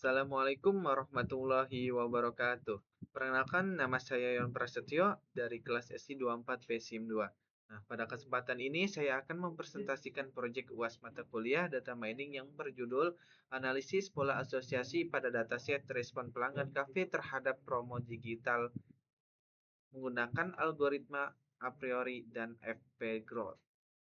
Assalamualaikum warahmatullahi wabarakatuh. Perkenalkan, nama saya Yon Prasetyo dari kelas SI 24 PSIM 2. Nah, pada kesempatan ini saya akan mempresentasikan proyek UAS mata kuliah data mining yang berjudul Analisis Pola Asosiasi pada Dataset Respon Pelanggan Kafe terhadap Promo Digital menggunakan algoritma a priori dan FP Growth.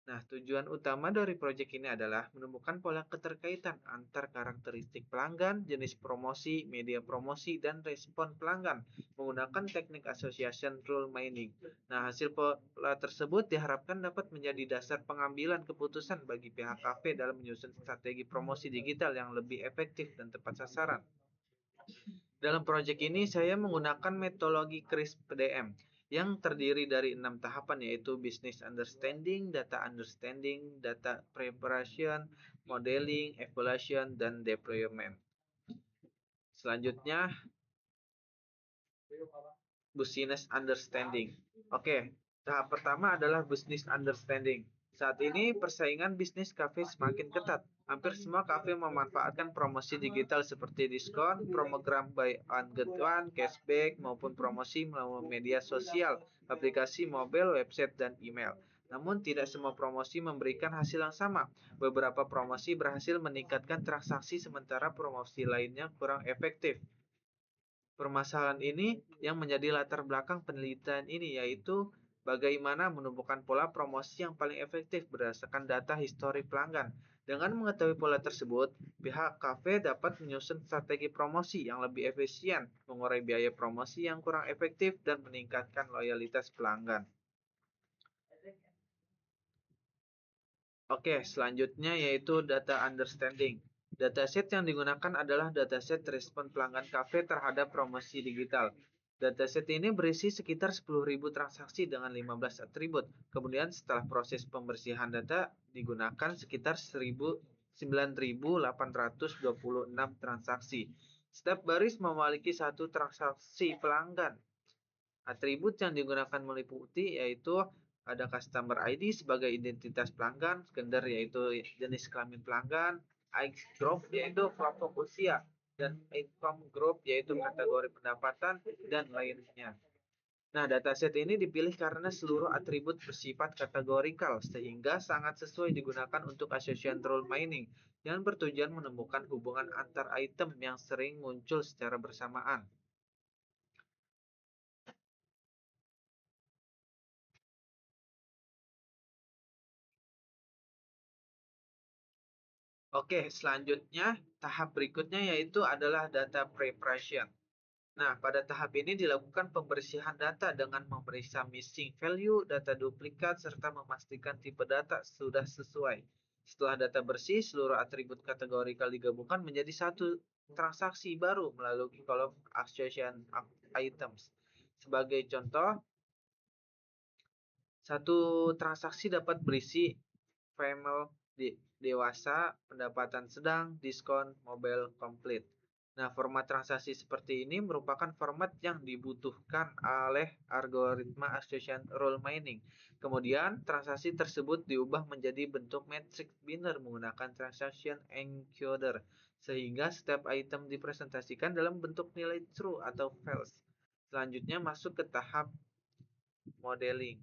Nah, tujuan utama dari proyek ini adalah menemukan pola keterkaitan antar karakteristik pelanggan, jenis promosi, media promosi, dan respon pelanggan menggunakan teknik association rule mining. Nah, hasil pola tersebut diharapkan dapat menjadi dasar pengambilan keputusan bagi pihak kafe dalam menyusun strategi promosi digital yang lebih efektif dan tepat sasaran. Dalam proyek ini saya menggunakan metodologi CRISP PDM yang terdiri dari 6 tahapan yaitu business understanding, data preparation, modeling, evaluation, dan deployment. Selanjutnya, business understanding. Oke, tahap pertama adalah business understanding. Saat ini persaingan bisnis kafe semakin ketat. Hampir semua kafe memanfaatkan promosi digital seperti diskon, promogram buy one get one, cashback, maupun promosi melalui media sosial, aplikasi mobile, website, dan email. Namun tidak semua promosi memberikan hasil yang sama. Beberapa promosi berhasil meningkatkan transaksi sementara promosi lainnya kurang efektif. Permasalahan ini yang menjadi latar belakang penelitian ini yaitu bagaimana menumbuhkan pola promosi yang paling efektif berdasarkan data histori pelanggan. Dengan mengetahui pola tersebut, pihak kafe dapat menyusun strategi promosi yang lebih efisien, mengurai biaya promosi yang kurang efektif, dan meningkatkan loyalitas pelanggan. Oke, selanjutnya yaitu data understanding. Dataset yang digunakan adalah dataset respon pelanggan kafe terhadap promosi digital. Dataset ini berisi sekitar 10.000 transaksi dengan 15 atribut. Kemudian setelah proses pembersihan data digunakan sekitar 9.826 transaksi. Setiap baris memiliki satu transaksi pelanggan. Atribut yang digunakan meliputi yaitu ada customer ID sebagai identitas pelanggan, gender yaitu jenis kelamin pelanggan, age group yaitu kelompok usia, dan income group yaitu kategori pendapatan dan lainnya. Nah, dataset ini dipilih karena seluruh atribut bersifat kategorikal sehingga sangat sesuai digunakan untuk association rule mining yang bertujuan menemukan hubungan antar item yang sering muncul secara bersamaan. Oke, selanjutnya tahap berikutnya yaitu adalah data preparation. Nah, pada tahap ini dilakukan pembersihan data dengan memeriksa missing value, data duplikat, serta memastikan tipe data sudah sesuai. Setelah data bersih, seluruh atribut kategorikal digabungkan menjadi satu transaksi baru melalui kolom association items. Sebagai contoh, satu transaksi dapat berisi female dewasa, pendapatan sedang, diskon, mobile komplit. Nah, format transaksi seperti ini merupakan format yang dibutuhkan oleh algoritma association rule mining. Kemudian, transaksi tersebut diubah menjadi bentuk matrix binary menggunakan transaction encoder, sehingga setiap item dipresentasikan dalam bentuk nilai true atau false. Selanjutnya masuk ke tahap modeling.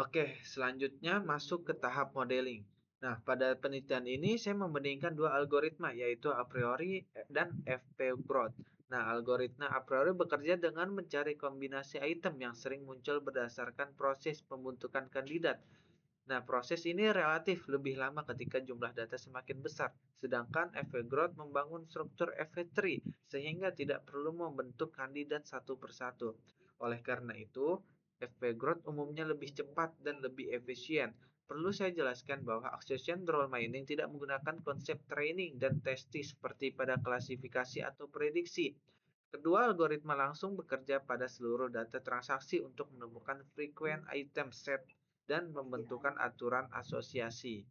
Oke, selanjutnya masuk ke tahap modeling. Nah, pada penelitian ini saya membandingkan dua algoritma, yaitu a priori dan FP-Broad. Nah, algoritma a priori bekerja dengan mencari kombinasi item yang sering muncul berdasarkan proses pembentukan kandidat. Nah, proses ini relatif lebih lama ketika jumlah data semakin besar, sedangkan FP-Growth membangun struktur FP-tree sehingga tidak perlu membentuk kandidat satu persatu. Oleh karena itu, FP Growth umumnya lebih cepat dan lebih efisien. Perlu saya jelaskan bahwa Accession Role Mining tidak menggunakan konsep training dan testing seperti pada klasifikasi atau prediksi. Kedua algoritma langsung bekerja pada seluruh data transaksi untuk menemukan frequent item set dan membentukkan aturan asosiasi.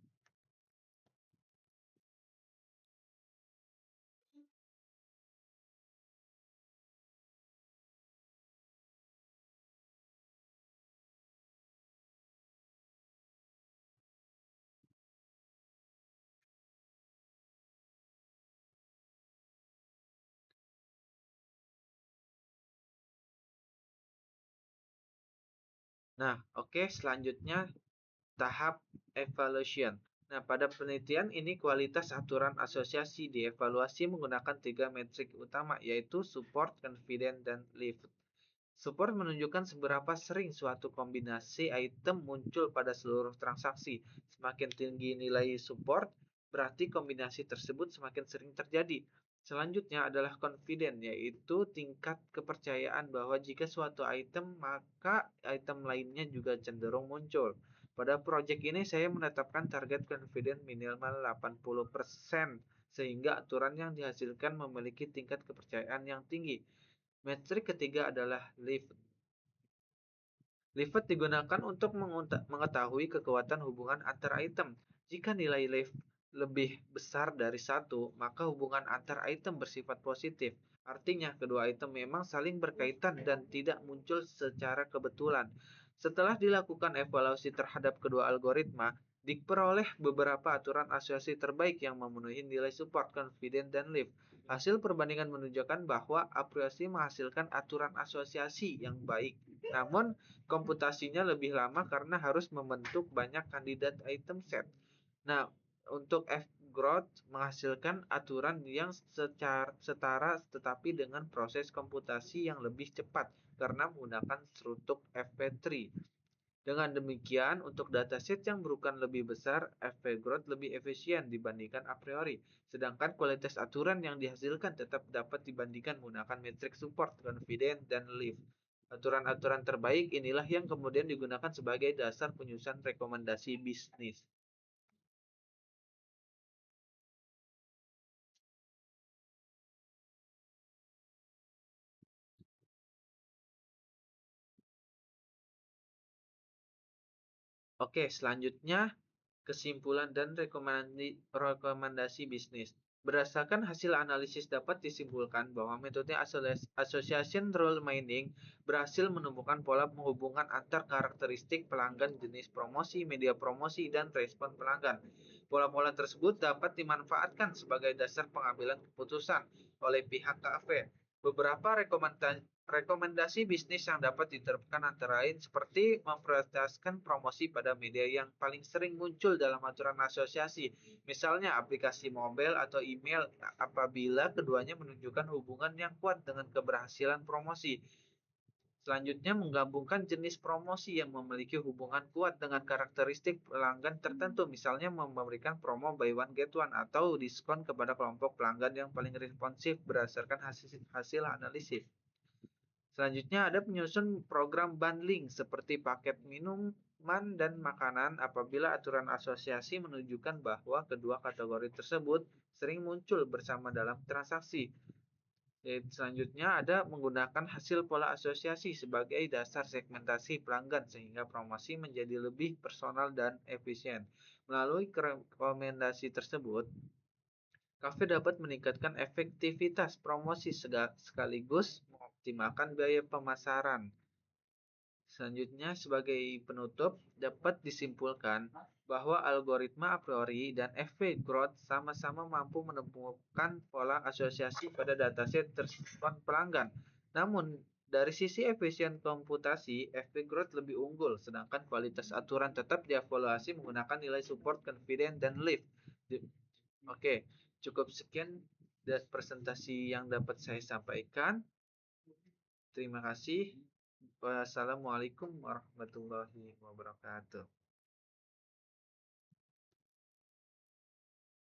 Nah, oke, selanjutnya tahap evaluation. Nah, pada penelitian ini kualitas aturan asosiasi dievaluasi menggunakan tiga metrik utama, yaitu support, confidence, dan lift. Support menunjukkan seberapa sering suatu kombinasi item muncul pada seluruh transaksi. Semakin tinggi nilai support, berarti kombinasi tersebut semakin sering terjadi. Selanjutnya adalah confident, yaitu tingkat kepercayaan bahwa jika suatu item, maka item lainnya juga cenderung muncul. Pada proyek ini saya menetapkan target confident minimal 80%, sehingga aturan yang dihasilkan memiliki tingkat kepercayaan yang tinggi. Metrik ketiga adalah lift. Lift digunakan untuk mengetahui kekuatan hubungan antar item. Jika nilai lift lebih besar dari satu, maka hubungan antar item bersifat positif. Artinya, kedua item memang saling berkaitan dan tidak muncul secara kebetulan. Setelah dilakukan evaluasi terhadap kedua algoritma, diperoleh beberapa aturan asosiasi terbaik yang memenuhi nilai support, confidence, dan lift. Hasil perbandingan menunjukkan bahwa apresiasi menghasilkan aturan asosiasi yang baik. Namun, komputasinya lebih lama karena harus membentuk banyak kandidat item set. Nah, untuk F-growth menghasilkan aturan yang secara setara tetapi dengan proses komputasi yang lebih cepat karena menggunakan struktur FP3. Dengan demikian, untuk dataset yang berukuran lebih besar, FP-growth lebih efisien dibandingkan a priori, sedangkan kualitas aturan yang dihasilkan tetap dapat dibandingkan menggunakan metrik support, confidence, dan lift. Aturan-aturan terbaik inilah yang kemudian digunakan sebagai dasar penyusunan rekomendasi bisnis. Oke, selanjutnya kesimpulan dan rekomendasi bisnis. Berdasarkan hasil analisis dapat disimpulkan bahwa metode association role mining berhasil menemukan pola penghubungan antar karakteristik pelanggan, jenis promosi, media promosi, dan respon pelanggan. Pola-pola tersebut dapat dimanfaatkan sebagai dasar pengambilan keputusan oleh pihak kafe. Beberapa rekomendasi bisnis yang dapat diterapkan antara lain seperti memprioritaskan promosi pada media yang paling sering muncul dalam aturan asosiasi, misalnya aplikasi mobile atau email apabila keduanya menunjukkan hubungan yang kuat dengan keberhasilan promosi. Selanjutnya, menggabungkan jenis promosi yang memiliki hubungan kuat dengan karakteristik pelanggan tertentu, misalnya memberikan promo buy one get one atau diskon kepada kelompok pelanggan yang paling responsif berdasarkan hasil analisis. Selanjutnya ada penyusun program bundling seperti paket minuman dan makanan apabila aturan asosiasi menunjukkan bahwa kedua kategori tersebut sering muncul bersama dalam transaksi. Selanjutnya ada menggunakan hasil pola asosiasi sebagai dasar segmentasi pelanggan sehingga promosi menjadi lebih personal dan efisien. Melalui rekomendasi tersebut, kafe dapat meningkatkan efektivitas promosi sekaligus mengoptimalkan biaya pemasaran. Selanjutnya, sebagai penutup, dapat disimpulkan bahwa algoritma a priori dan FP-growth sama-sama mampu menemukan pola asosiasi pada dataset respon pelanggan. Namun, dari sisi efisien komputasi, FP-growth lebih unggul, sedangkan kualitas aturan tetap dievaluasi menggunakan nilai support, confidence, dan lift. Oke, cukup sekian dari presentasi yang dapat saya sampaikan. Terima kasih. Wassalamualaikum warahmatullahi wabarakatuh.